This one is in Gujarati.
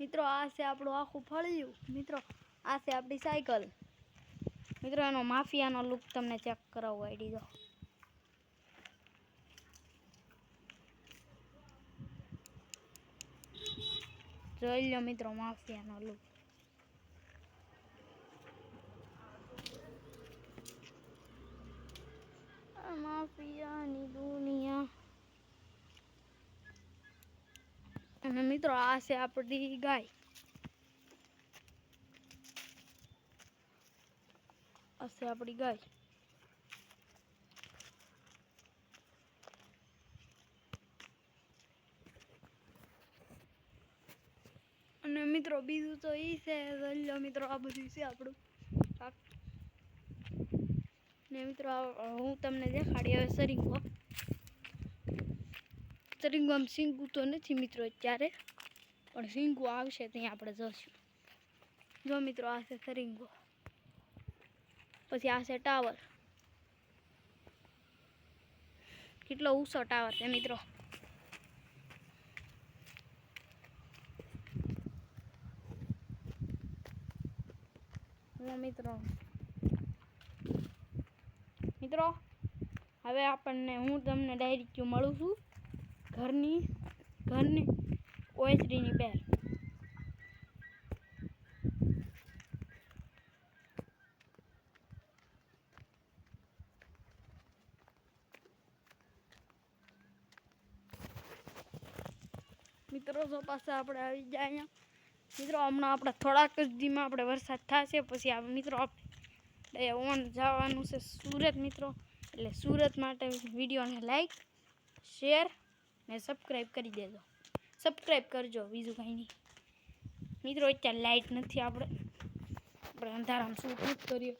મિત્રો આ છે આપણું આખું ફળિયું। મિત્રો આ છે આપણી સાયકલ। મિત્રો એનો માફિયાનો લુક તમને ચેક કરાવવો આઈડી દો। જોઈ લો મિત્રો માફિયાનો લુક। માફિયાની દુનિયા। અને મિત્રો આ છે આપણી ગાય। આ છે આપણી ગાય। અને મિત્રો બીજું તો ઈ છે લો મિત્રો આ બધું છે આપણું ને મિત્રો હું તમને દેખાડી હવે સરિંગો। સરિંગોમાં સિંગું તો નથી મિત્રો અત્યારે, પણ સિંગું આવશે ત્યાં આપણે જઈશું। જો મિત્રો આ છે સરિંગો, પછી આ છે ટાવર। કેટલો ઊંચો ટાવર છે મિત્રો। મિત્રો હવે આપણને હું તમને ડાયરેક્ટ મળું છું ઘરની ઓએચડીની બહાર। મિત્રો જો પાસે આપણે આવી જાય અહીંયા। મિત્રો હમણાં આપણે થોડાક જ દીમાં આપણે વરસાદ થશે, પછી આ મિત્રો આપણે ઓન જવાનું છે સુરત મિત્રો। એટલે સુરત માટે વિડીયોને લાઈક શેર ને સબસ્ક્રાઈબ કરી દેજો। સબસ્ક્રાઈબ કરજો, બીજું કંઈ નહીં મિત્રો। અત્યારે લાઈટ નથી, આપણે અંધારામાં શૂટ કરીએ।